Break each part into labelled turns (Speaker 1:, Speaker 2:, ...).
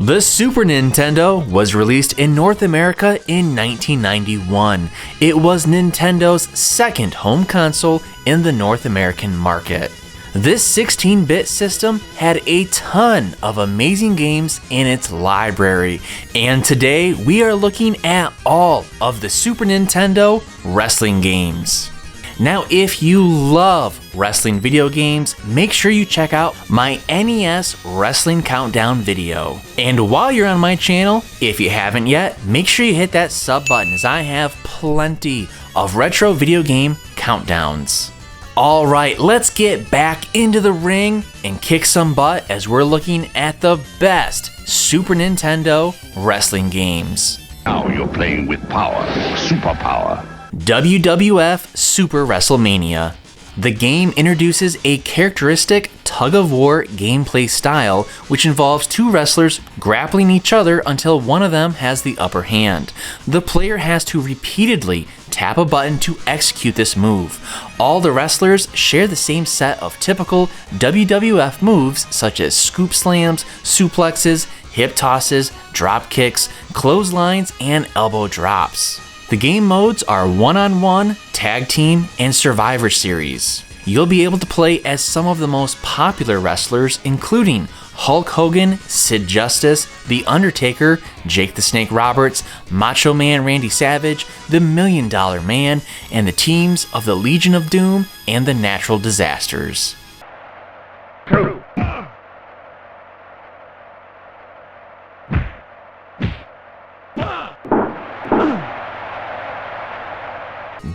Speaker 1: The Super Nintendo was released in North America in 1991. It was Nintendo's second home console in the North American market. This 16-bit system had a ton of amazing games in its library, and today we are looking at all of the Super Nintendo wrestling games. Now, if you love wrestling video games, make sure you check out my NES Wrestling Countdown video. And while you're on my channel, if you haven't yet, make sure you hit that sub button, as I have plenty of retro video game countdowns. Alright, let's get back into the ring and kick some butt as we're looking at the best Super Nintendo wrestling games.
Speaker 2: Now you're playing with power, superpower.
Speaker 1: WWF Super WrestleMania. The game introduces a characteristic tug-of-war gameplay style, which involves two wrestlers grappling each other until one of them has the upper hand. The player has to repeatedly tap a button to execute this move. All the wrestlers share the same set of typical WWF moves, such as scoop slams, suplexes, hip tosses, drop kicks, clotheslines, and elbow drops. The game modes are one-on-one, tag team, and Survivor Series. You'll be able to play as some of the most popular wrestlers, including Hulk Hogan, Sid Justice, The Undertaker, Jake the Snake Roberts, Macho Man Randy Savage, The $1 Million Man, and the teams of the Legion of Doom and the Natural Disasters.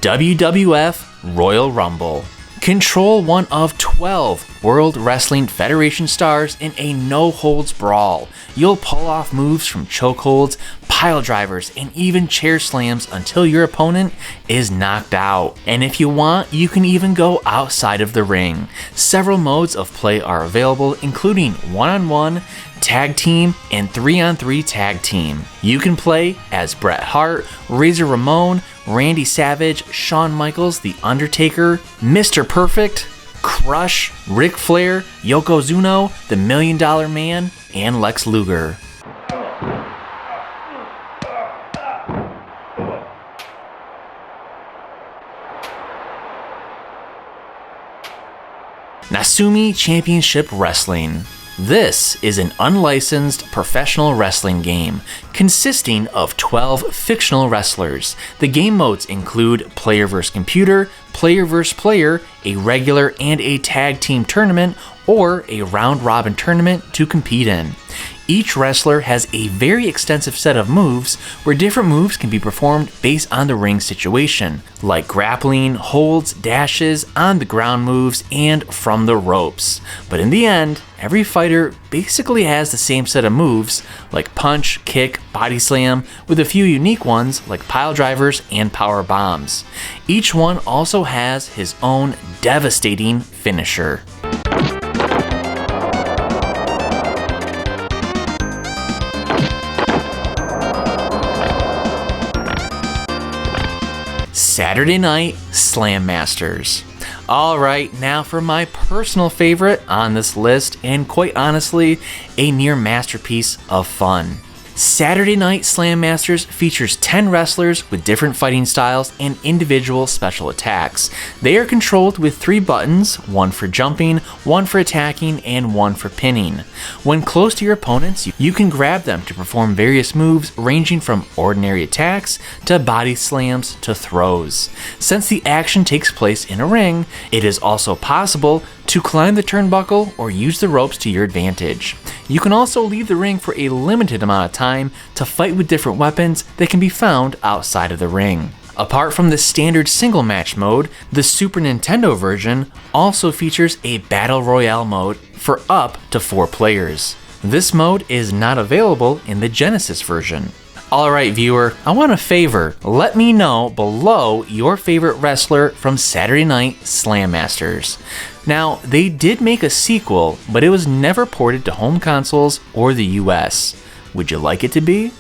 Speaker 1: WWF Royal Rumble. Control one of 12 World Wrestling Federation stars in a no-holds brawl. You'll pull off moves from chokeholds, pile drivers, and even chair slams until your opponent is knocked out. And if you want, you can even go outside of the ring. Several modes of play are available, including one-on-one, tag team, and 3-on-3 tag team. You can play as Bret Hart, Razor Ramon, Randy Savage, Shawn Michaels, The Undertaker, Mr. Perfect, Crush, Ric Flair, Yokozuna, The $1 Million Man, and Lex Luger. Natsume Championship Wrestling. This is an unlicensed professional wrestling game consisting of 12 fictional wrestlers. The game modes include player vs. computer, player vs. player, a regular and a tag team tournament, or a round-robin tournament to compete in. Each wrestler has a very extensive set of moves, where different moves can be performed based on the ring situation, like grappling, holds, dashes, on-the-ground moves, and from the ropes. But in the end, every fighter basically has the same set of moves, like punch, kick, body slam, with a few unique ones like pile drivers and power bombs. Each one also has his own devastating finisher. Saturday Night Slam Masters. Alright, now for my personal favorite on this list, and quite honestly, a near masterpiece of fun. Saturday Night Slam Masters features 10 wrestlers with different fighting styles and individual special attacks. They are controlled with 3 buttons, one for jumping, one for attacking, and one for pinning. When close to your opponents, you can grab them to perform various moves ranging from ordinary attacks to body slams to throws. Since the action takes place in a ring, it is also possible to climb the turnbuckle or use the ropes to your advantage. You can also leave the ring for a limited amount of time to fight with different weapons that can be found outside of the ring. Apart from the standard single match mode, the Super Nintendo version also features a Battle Royale mode for up to 4 players. This mode is not available in the Genesis version. Alright viewer, I want a favor. Let me know below your favorite wrestler from Saturday Night Slam Masters. Now, they did make a sequel, but it was never ported to home consoles or the US. Would you like it to be?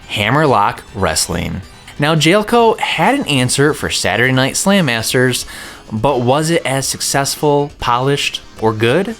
Speaker 1: Hammerlock Wrestling. Now, Jailco had an answer for Saturday Night Slam Masters, but was it as successful, polished, or good?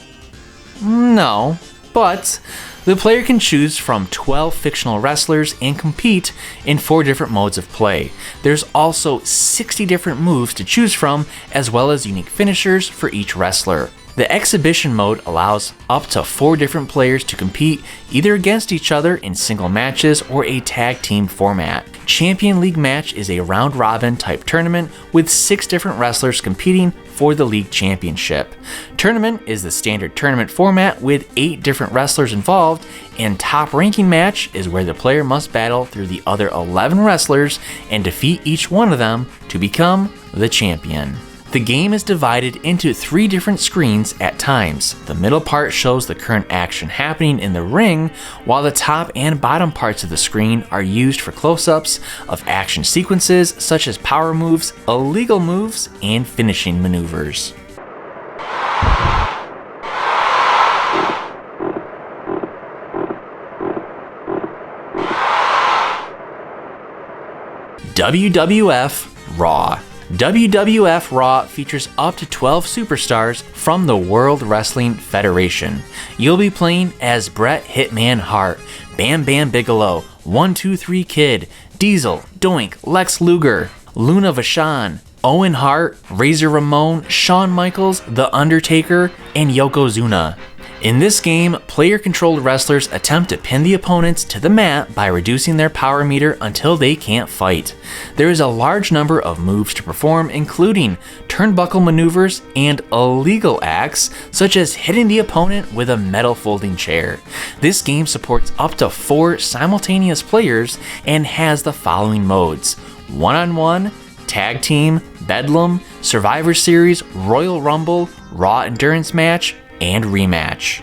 Speaker 1: No, but the player can choose from 12 fictional wrestlers and compete in 4 different modes of play. There's also 60 different moves to choose from, as well as unique finishers for each wrestler. The exhibition mode allows up to 4 different players to compete either against each other in single matches or a tag team format. Champion League match is a round robin type tournament with 6 different wrestlers competing for the league championship. Tournament is the standard tournament format with 8 different wrestlers involved, and top ranking match is where the player must battle through the other 11 wrestlers and defeat each one of them to become the champion. The game is divided into 3 different screens at times. The middle part shows the current action happening in the ring, while the top and bottom parts of the screen are used for close-ups of action sequences such as power moves, illegal moves, and finishing maneuvers. WWF Raw. WWF Raw features up to 12 superstars from the World Wrestling Federation. You'll be playing as Bret Hitman Hart, Bam Bam Bigelow, 1-2-3 Kid, Diesel, Doink, Lex Luger, Luna Vachon, Owen Hart, Razor Ramon, Shawn Michaels, The Undertaker, and Yokozuna. In this game, player-controlled wrestlers attempt to pin the opponents to the mat by reducing their power meter until they can't fight. There is a large number of moves to perform, including turnbuckle maneuvers and illegal acts, such as hitting the opponent with a metal folding chair. This game supports up to 4 simultaneous players and has the following modes: one-on-one, tag team, bedlam, Survivor Series, Royal Rumble, Raw Endurance Match, and rematch.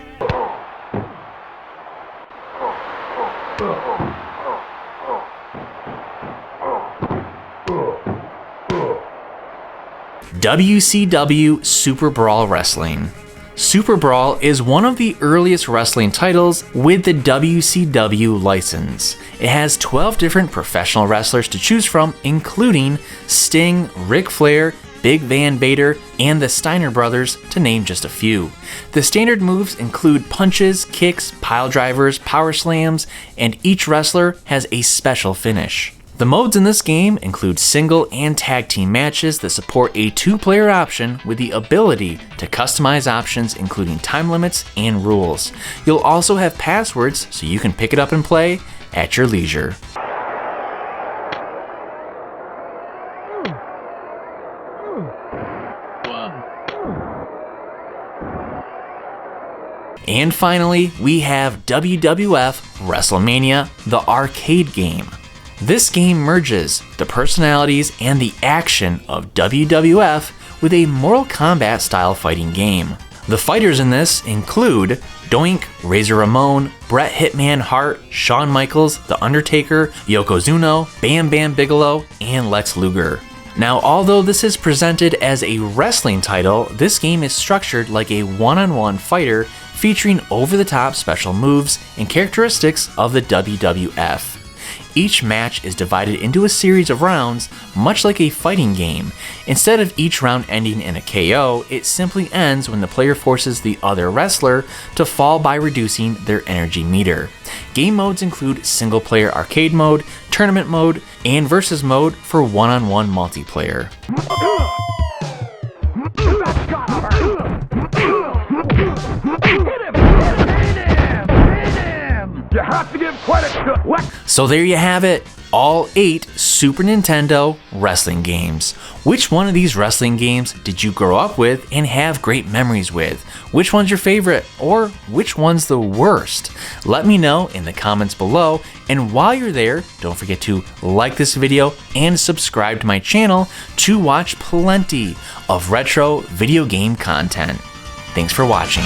Speaker 1: WCW Super Brawl Wrestling. Super Brawl is one of the earliest wrestling titles with the WCW license. It has 12 different professional wrestlers to choose from, including Sting, Ric Flair, Big Van Vader, and the Steiner Brothers, to name just a few. The standard moves include punches, kicks, pile drivers, power slams, and each wrestler has a special finish. The modes in this game include single and tag team matches that support a 2-player option with the ability to customize options including time limits and rules. You'll also have passwords so you can pick it up and play at your leisure. And finally, we have WWF WrestleMania, the arcade game. This game merges the personalities and the action of WWF with a Mortal Kombat style fighting game. The fighters in this include Doink, Razor Ramon, Bret Hitman Hart, Shawn Michaels, The Undertaker, Yokozuna, Bam Bam Bigelow, and Lex Luger. Now, although this is presented as a wrestling title, this game is structured like a one-on-one fighter featuring over-the-top special moves and characteristics of the WWF. Each match is divided into a series of rounds, much like a fighting game. Instead of each round ending in a KO, it simply ends when the player forces the other wrestler to fall by reducing their energy meter. Game modes include single-player arcade mode, tournament mode, and versus mode for one-on-one multiplayer.
Speaker 2: You have to give credit to what?
Speaker 1: So there you have it, all 8 Super Nintendo wrestling games. Which one of these wrestling games did you grow up with and have great memories with? Which one's your favorite, or which one's the worst? Let me know in the comments below, and while you're there, don't forget to like this video and subscribe to my channel to watch plenty of retro video game content. Thanks for watching.